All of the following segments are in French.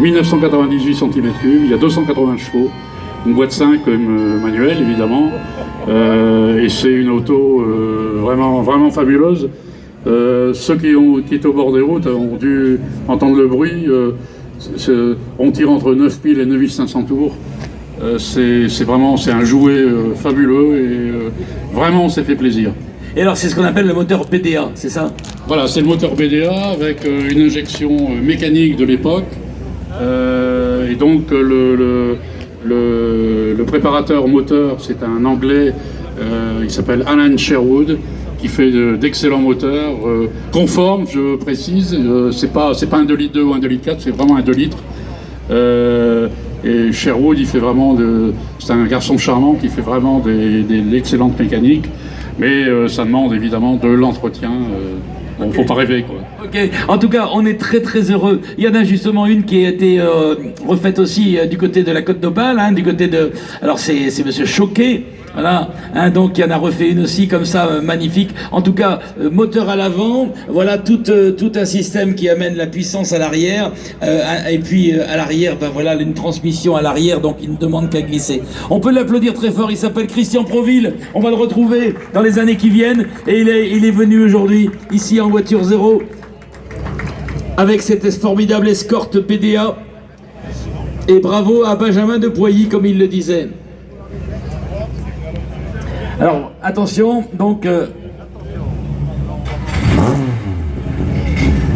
1998 cm3, il y a 280 chevaux, une boîte 5 manuelle évidemment, et c'est une auto vraiment fabuleuse. Ceux qui étaient au bord des routes ont dû entendre le bruit. On tire entre 9000 et 9500 tours. C'est un jouet fabuleux et vraiment on s'est fait plaisir. Et alors c'est ce qu'on appelle le moteur PDA, c'est ça? Voilà, c'est le moteur PDA avec une injection mécanique de l'époque. Et donc le préparateur moteur, c'est un Anglais, il s'appelle Alan Sherwood, qui fait d'excellents moteurs, conformes, je précise, c'est pas un 2 litres 2 ou un 2 litres 4, c'est vraiment un 2 litres. Et Sherwood, c'est un garçon charmant qui fait vraiment de l'excellente mécanique, mais ça demande évidemment de l'entretien. Bon, faut pas rêver, quoi. Ok, en tout cas, on est très heureux. Il y en a justement une qui a été refaite aussi du côté de la Côte d'Opale, hein, du côté de... Alors c'est Monsieur Choquet, voilà, hein, donc il y en a refait une aussi comme ça, magnifique. En tout cas, moteur à l'avant, voilà tout un système qui amène la puissance à l'arrière, et puis à l'arrière, ben voilà, une transmission à l'arrière, donc il ne demande qu'à glisser. On peut l'applaudir très fort, il s'appelle Christian Proville, on va le retrouver dans les années qui viennent, et il est venu aujourd'hui, ici en voiture zéro, avec cette formidable escorte PDA, et bravo à Benjamin de Poilly, comme il le disait. Alors, attention, donc...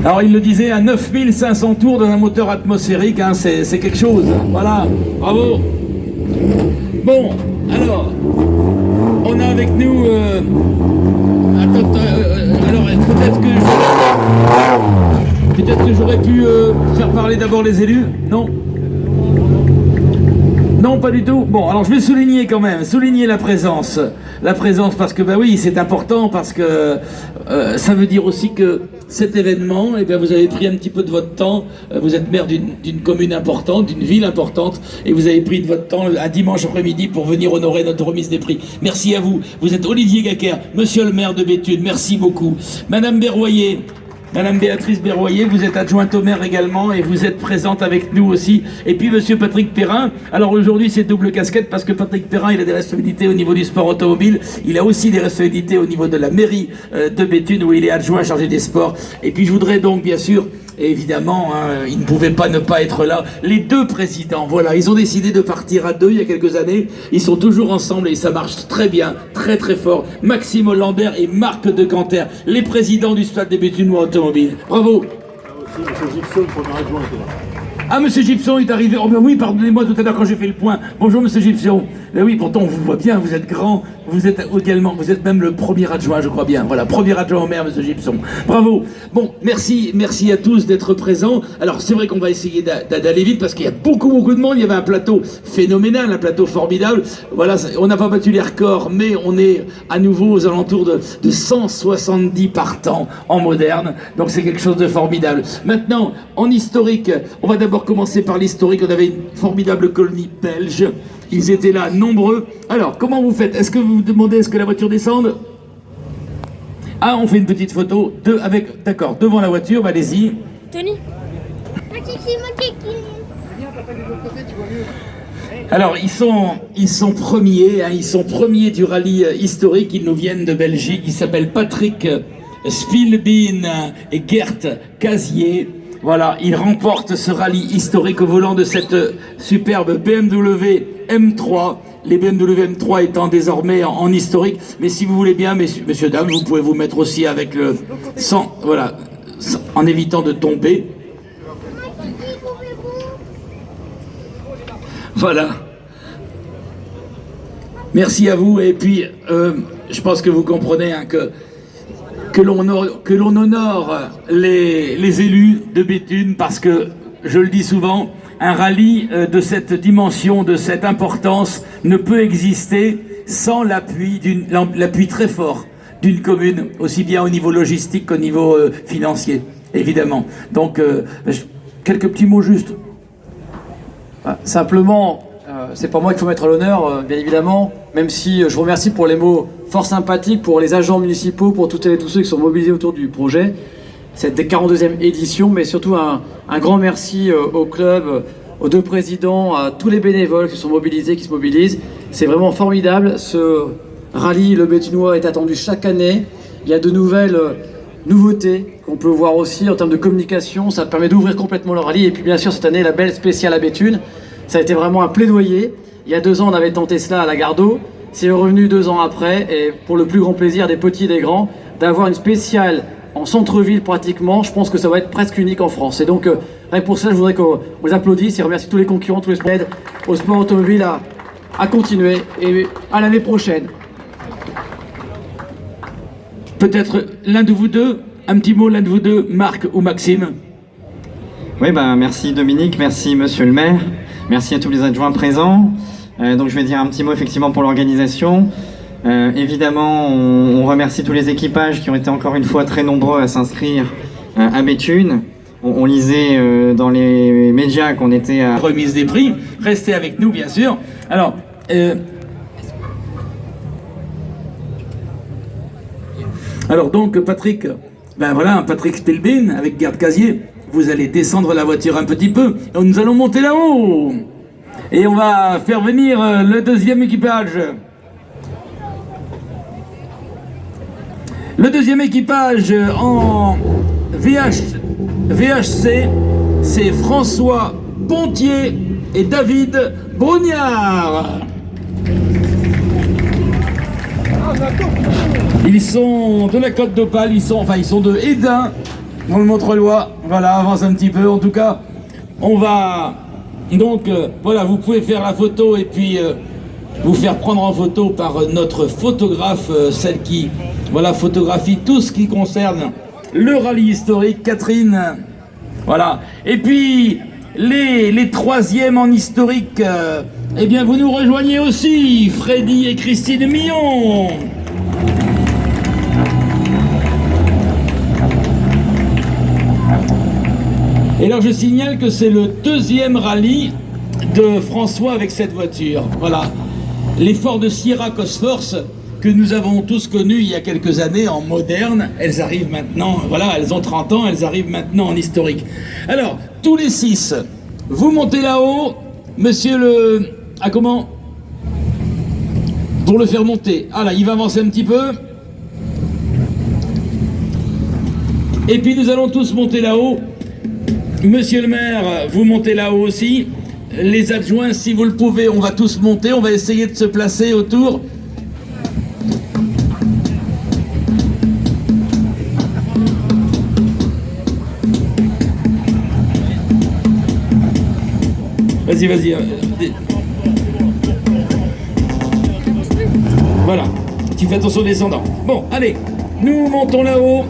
alors, il le disait, à 9500 tours dans un moteur atmosphérique, hein, c'est quelque chose. Voilà, bravo. Bon, alors, on a avec nous... alors, peut-être que j'aurais pu faire parler d'abord les élus, non? Non, pas du tout. Bon, alors je vais souligner quand même, souligner la présence parce que, bah oui, c'est important, parce que ça veut dire aussi que cet événement, eh bien, vous avez pris un petit peu de votre temps, vous êtes maire d'une commune importante, d'une ville importante, et vous avez pris de votre temps un dimanche après-midi pour venir honorer notre remise des prix. Merci à vous. Vous êtes Olivier Gaquer, monsieur le maire de Béthune, merci beaucoup. Madame Berroyer, Madame Béatrice Berroyer, vous êtes adjointe au maire également et vous êtes présente avec nous aussi. Et puis Monsieur Patrick Perrin. Alors aujourd'hui c'est double casquette parce que Patrick Perrin, il a des responsabilités au niveau du sport automobile. Il a aussi des responsabilités au niveau de la mairie de Béthune où il est adjoint chargé des sports. Et puis je voudrais donc bien sûr, évidemment, hein, il ne pouvait pas ne pas être là, les deux présidents, voilà, ils ont décidé de partir à deux il y a quelques années. Ils sont toujours ensemble et ça marche très bien, très fort. Maxime Hollander et Marc de Canter, les présidents du stade des Béthunois automobiles. Bravo. Monsieur Gibson, premier adjoint, était là. Ah, Monsieur Gibson est arrivé. Oh ben oui, pardonnez-moi tout à l'heure quand j'ai fait le point. Bonjour Monsieur Gibson. Ben oui, pourtant on vous voit bien, vous êtes grand, vous êtes également, vous êtes même le premier adjoint, je crois bien. Voilà, premier adjoint au maire, Monsieur Gibson. Bravo. Bon, merci à tous d'être présents. Alors c'est vrai qu'on va essayer d'aller vite parce qu'il y a beaucoup de monde. Il y avait un plateau phénoménal, un plateau formidable. Voilà, on n'a pas battu les records, mais on est à nouveau aux alentours de 170 partants en moderne. Donc c'est quelque chose de formidable. Maintenant, en historique, on va d'abord commencer par l'historique. On avait une formidable colonie belge. Ils étaient là, nombreux. Alors, comment vous faites? Est-ce que vous vous demandez est-ce que la voiture descende? Ah, on fait une petite photo. D'accord, devant la voiture, allez-y. Tony. Alors, ils sont premiers, hein, ils sont premiers du rallye historique. Ils nous viennent de Belgique. Ils s'appellent Patrick Spielbein et Gert Casier. Voilà, ils remportent ce rallye historique au volant de cette superbe BMW M3. Les BMW M3 étant désormais en historique. Mais si vous voulez bien, messieurs, dames, vous pouvez vous mettre aussi avec le... voilà, en évitant de tomber. Voilà. Merci à vous. Et puis, je pense que vous comprenez hein, que l'on honore les élus de Béthune parce que, je le dis souvent, un rallye de cette dimension, de cette importance ne peut exister sans l'appui très fort d'une commune, aussi bien au niveau logistique qu'au niveau financier, évidemment. Donc, quelques petits mots justes. Simplement, c'est pas moi qu'il faut mettre à l'honneur, bien évidemment, même si je vous remercie pour les mots fort sympathiques, pour les agents municipaux, pour toutes et tous ceux qui sont mobilisés autour du projet. cette 42e édition, mais surtout un grand merci au club, aux deux présidents, à tous les bénévoles qui sont mobilisés, qui se mobilisent. C'est vraiment formidable. Ce rallye, le Béthunois, est attendu chaque année. Il y a de nouvelles nouveautés qu'on peut voir aussi en termes de communication. Ça permet d'ouvrir complètement le rallye. Et puis bien sûr, cette année, la belle spéciale à Béthune. Ça a été vraiment un plaidoyer. Il y a 2 ans, on avait tenté cela à la Gardeau. C'est revenu 2 ans après. Et pour le plus grand plaisir des petits et des grands, d'avoir une spéciale en centre-ville pratiquement, je pense que ça va être presque unique en France. Et donc, rien que pour ça, je voudrais qu'on les applaudisse et remercie tous les concurrents, tous les sports au sport automobile à continuer et à l'année prochaine. Peut-être l'un de vous deux, un petit mot, l'un de vous deux, Marc ou Maxime. Oui, merci Dominique, merci Monsieur le maire, merci à tous les adjoints présents. Donc je vais dire un petit mot effectivement pour l'organisation. Évidemment, on remercie tous les équipages qui ont été encore une fois très nombreux à s'inscrire à Béthune. On lisait dans les médias qu'on était à... Remise des prix, restez avec nous bien sûr. Alors donc Patrick, Patrick Spilbin avec Gerd Casier, vous allez descendre la voiture un petit peu, et nous allons monter là-haut. Et on va faire venir le deuxième équipage. Le deuxième équipage en VHC, c'est François Pontier et David Brognard. Ils sont de la Côte d'Opale, ils sont de Hédin, dans le Montreuilois. Voilà, avance un petit peu. En tout cas, on va... Donc, voilà, vous pouvez faire la photo et puis vous faire prendre en photo par notre photographe, celle qui... Voilà, photographie tout ce qui concerne le rallye historique, Catherine. Voilà. Et puis, les troisièmes en historique, eh bien, vous nous rejoignez aussi, Freddy et Christine Millon. Et alors, je signale que c'est le deuxième rallye de François avec cette voiture. Voilà. Les Ford Sierra Cosforce, que nous avons tous connues il y a quelques années en moderne, elles arrivent maintenant, voilà, elles ont 30 ans, elles arrivent maintenant en historique. Alors, tous les 6, vous montez là-haut, monsieur le... Ah, comment? Pour le faire monter. Ah là, il va avancer un petit peu. Et puis nous allons tous monter là-haut. Monsieur le maire, vous montez là-haut aussi. Les adjoints, si vous le pouvez, on va tous monter, on va essayer de se placer autour. Vas-y. Voilà, tu fais attention aux descendants. Bon, allez, nous montons là-haut.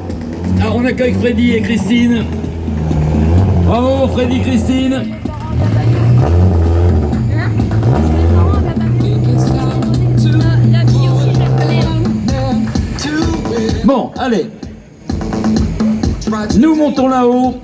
Alors, on accueille Freddy et Christine. Bravo, Freddy, Christine. Bon, allez. Nous montons là-haut.